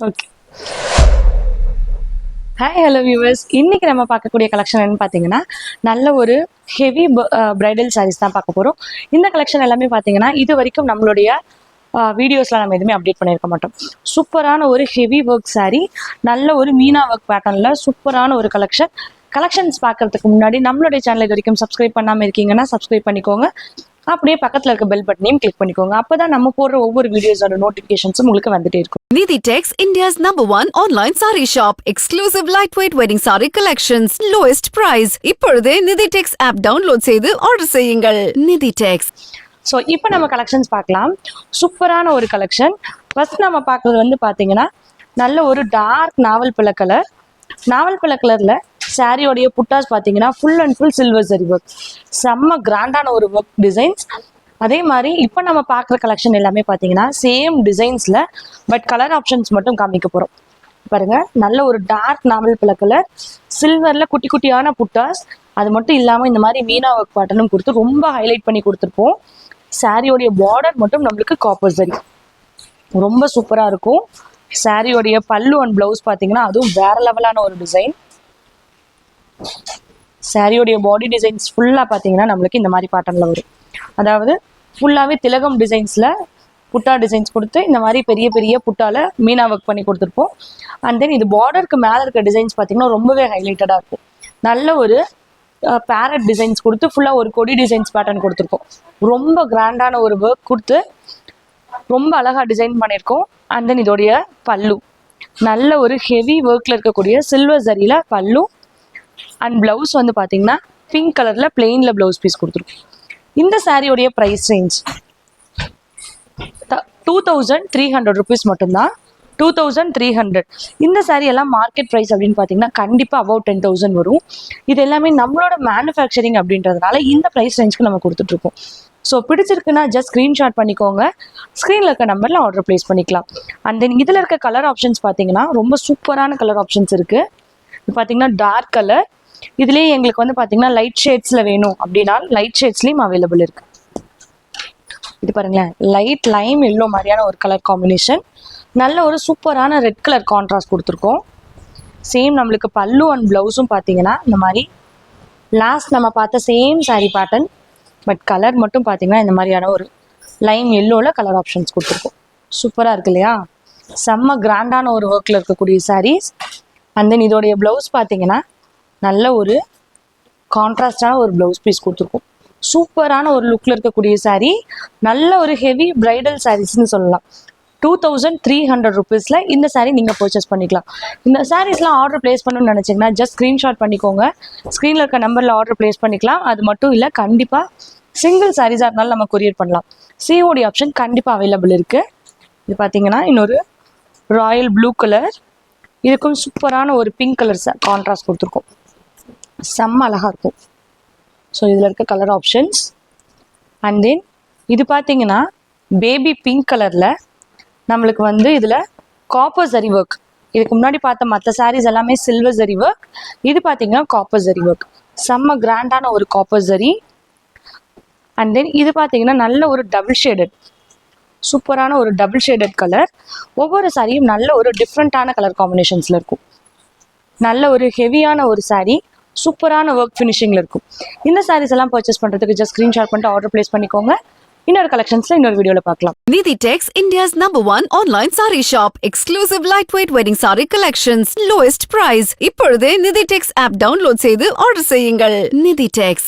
Okay. Hi hello viewers, இன்னைக்கு நம்ம பார்க்கக்கூடிய கலெக்ஷன் என்னன்னு பார்த்தீங்கன்னா நல்ல ஒரு ஹெவி பிரைடல் சாரீஸ் தான் பார்க்க போகிறோம். இந்த கலெக்ஷன் எல்லாமே பார்த்தீங்கன்னா இது வரைக்கும் நம்மளுடைய வீடியோஸ்லாம் நம்ம எதுவுமே அப்டேட் பண்ணியிருக்க மாட்டோம். சூப்பரான ஒரு ஹெவி ஒர்க் சாரீ, நல்ல ஒரு மீனா ஒர்க் பேட்டர்னில் சூப்பரான ஒரு கலெக்ஷன்ஸ் பார்க்கறதுக்கு முன்னாடி நம்மளுடைய சேனல் இது வரைக்கும் சப்ஸ்கிரைப் பண்ணாமல் இருக்கீங்கன்னா சப்ஸ்கிரைப் பண்ணிக்கோங்க. அப்படியே பக்கத்தில் இருக்க பெல் பட்டனையும் கிளிக் பண்ணிக்கோங்க. அப்பதான் நம்ம போடுற ஒவ்வொரு வீடியோஸோட நோட்டிஃபிகேஷன்ஸும் உங்களுக்கு வந்துட்டே இருக்கும். Niditex, India's #1 online saree shop. Exclusive lightweight wedding saree collections. Lowest price. இப்பொழுதே Niditex app download செய்து ஆர்டர் செய்யுங்கள். Niditex. ஸோ இப்போ நம்ம கலெக்ஷன்ஸ் பார்க்கலாம். சூப்பரான ஒரு கலெக்ஷன். ஃபர்ஸ்ட் நம்ம பார்க்குறது வந்து பார்த்தீங்கன்னா நல்ல ஒரு டார்க் நாவல் பழ கலரில் சாரியோடைய புட்டாஸ் பார்த்தீங்கன்னா full and full silver zari work, செம்ம கிராண்டான ஒரு ஒர்க் டிசைன்ஸ். அதே மாதிரி இப்போ நம்ம பார்க்குற கலெக்ஷன் எல்லாமே பார்த்தீங்கன்னா சேம் டிசைன்ஸில் பட் கலர் ஆப்ஷன்ஸ் மட்டும் காமிக்க போகிறோம். பாருங்க, நல்ல ஒரு டார்க் நாவல் பழ கலர், சில்வரில் குட்டி குட்டியான புட்டாஸ், அது மட்டும் இல்லாமல் இந்த மாதிரி மீனா ஒர்க் பேட்டர்னும் கொடுத்து ரொம்ப ஹைலைட் பண்ணி கொடுத்துருப்போம். சாரியோடைய பார்டர் மட்டும் நம்மளுக்கு காப்பர் ஜரி, ரொம்ப சூப்பராக இருக்கும். சாரியோடைய பல்லு அண்ட் ப்ளவுஸ் பார்த்தீங்கன்னா அதுவும் வேற லெவலான ஒரு டிசைன். சாரியோடைய பாடி டிசைன்ஸ் ஃபுல்லாக பார்த்தீங்கன்னா நம்மளுக்கு இந்த மாதிரி பேட்டர்னில் வரும். அதாவது ஃபுல்லாகவே திலகம் டிசைன்ஸில் புட்டா டிசைன்ஸ் கொடுத்து இந்த மாதிரி பெரிய பெரிய புட்டால மீனா ஒர்க் பண்ணி கொடுத்துருப்போம். அண்ட் தென் இது பார்டருக்கு மேலே இருக்க டிசைன்ஸ் பார்த்தீங்கன்னா ரொம்பவே ஹைலைட்டடாக இருக்கும். நல்ல ஒரு பேரட் டிசைன்ஸ் கொடுத்து ஃபுல்லாக ஒரு கொடி டிசைன்ஸ் பேட்டர்ன் கொடுத்துருக்கோம். ரொம்ப கிராண்டான ஒரு ஒர்க் கொடுத்து ரொம்ப அழகாக டிசைன் பண்ணியிருக்கோம். அண்ட் தென் இதோடைய பல்லு நல்ல ஒரு ஹெவி ஒர்க்கில் இருக்கக்கூடிய சில்வர் ஜரியில் பல்லு அண்ட் ப்ளவுஸ் வந்து பார்த்தீங்கன்னா பிங்க் கலரில் பிளெயினில் ப்ளவுஸ் பீஸ் கொடுத்துருக்கோம். இந்த சாரியோடைய ப்ரைஸ் ரேஞ்ச் 2300 rupees மட்டும்தான். 2300. இந்த சாரீ எல்லாம் மார்க்கெட் ப்ரைஸ் அப்படின்னு பார்த்தீங்கன்னா கண்டிப்பாக அபவுட் 10,000 வரும். இது எல்லாமே நம்மளோட மேனுஃபேக்சரிங் அப்படின்றதுனால இந்த ப்ரைஸ் ரேஞ்சுக்கு நம்ம கொடுத்துட்ருக்கோம். ஸோ பிடிச்சிருக்குன்னா ஜஸ்ட் ஸ்க்ரீன்ஷாட் பண்ணிக்கோங்க, ஸ்க்ரீனில் இருக்க நம்பரில் ஆர்டர் ப்ளேஸ் பண்ணிக்கலாம். அண்ட் தென் இதில் இருக்க கலர் ஆப்ஷன்ஸ் பார்த்தீங்கன்னா ரொம்ப சூப்பரான கலர் ஆப்ஷன்ஸ் இருக்குது. இது பார்த்தீங்கன்னா டார்க் கலர், இதுலேயே எங்களுக்கு வந்து பார்த்தீங்கன்னா லைட் ஷேட்ஸில் வேணும் அப்படின்னா லைட் ஷேட்ஸ்லேயும் அவைலபிள் இருக்குது. இது பாருங்களேன், லைட் லைம் எல்லோ மாதிரியான ஒரு கலர் காம்பினேஷன், நல்ல ஒரு சூப்பரான ரெட் கலர் கான்ட்ராஸ்ட் கொடுத்துருக்கோம். சேம் நம்மளுக்கு பல்லு அண்ட் ப்ளவுஸும் பார்த்தீங்கன்னா இந்த மாதிரி லாஸ்ட் நம்ம பார்த்த same sari pattern, but colour மட்டும் பார்த்தீங்கன்னா இந்த மாதிரியான ஒரு லைம் எல்லோவில் கலர் ஆப்ஷன்ஸ் கொடுத்துருக்கோம். சூப்பராக இருக்கு இல்லையா? செம்ம கிராண்டான ஒரு ஒர்க்கில் இருக்கக்கூடிய சாரீஸ். அண்ட் தென் இதோடைய ப்ளவுஸ் பார்த்தீங்கன்னா நல்ல ஒரு கான்ட்ராஸ்டான ஒரு ப்ளவுஸ் பீஸ் கொடுத்துருக்கோம். சூப்பரான ஒரு லுக்கில் இருக்கக்கூடிய சாரீ, நல்ல ஒரு ஹெவி பிரைடல் சாரீஸ்ன்னு சொல்லலாம். 2300 rupeesல இந்த சாரீ நீங்கள் பர்ச்சேஸ் பண்ணிக்கலாம். இந்த சாரீஸ்லாம் ஆர்டர் ப்ளேஸ் பண்ணணும்னு நினச்சிங்கன்னா ஜஸ்ட் ஸ்க்ரீன்ஷாட் பண்ணிக்கோங்க, ஸ்க்ரீனில் இருக்க நம்பரில் ஆர்டர் ப்ளேஸ் பண்ணிக்கலாம். அது மட்டும் இல்லை, கண்டிப்பாக சிங்கிள் சாரீஸாக இருந்தாலும் நம்ம கொரியர் பண்ணலாம். சிஓடி ஆப்ஷன் கண்டிப்பாக அவைலபிள் இருக்குது. இது பார்த்தீங்கன்னா இன்னொரு ராயல் ப்ளூ கலர், இதுக்கும் சூப்பரான ஒரு பிங்க் கலர் கான்ட்ராஸ்ட் கொடுத்துருக்கோம். செம்ம அழகாக இருக்கும். ஸோ இதில் இருக்க கலர் ஆப்ஷன்ஸ். அண்ட் தென் இது பார்த்தீங்கன்னா பேபி பிங்க் கலரில் நம்மளுக்கு வந்து இதில் காப்பர் ஜரி ஒர்க். இதுக்கு முன்னாடி பார்த்த மற்ற சாரீஸ் எல்லாமே சில்வர் ஜரி ஒர்க், இது பார்த்தீங்கன்னா காப்பர் ஜரி ஒர்க், செம்ம கிராண்டான ஒரு காப்பர் ஜரி. அண்ட் தென் இது பார்த்தீங்கன்னா நல்ல ஒரு டபுள் ஷேடட், சூப்பரான ஒரு டபுள் ஷேடட் கலர். ஒவ்வொரு சாரியும் நல்ல ஒரு டிஃப்ரெண்ட்டான கலர் காம்பினேஷன்ஸில் இருக்கும். நல்ல ஒரு ஹெவியான ஒரு சாரீ, சூப்பரான ஒர்க் ஃபினிஷிங்கில் இருக்கும். இந்த சாரீஸ் எல்லாம் பர்ச்சேஸ் பண்ணுறதுக்கு ஜஸ்ட் ஸ்க்ரீன்ஷாட் பண்ணிட்டு ஆர்டர் ப்ளேஸ் பண்ணிக்கோங்க. இன்னொரு கலெக்ஷன்ஸ்ல இன்னொரு வீடியோல பார்க்கலாம். Niditex, India's #1 online saree shop. Exclusive lightweight wedding saree collections. Lowest price. இப்பொழுதே Niditex app download செய்து ஆர்டர் செய்யுங்கள். Niditex.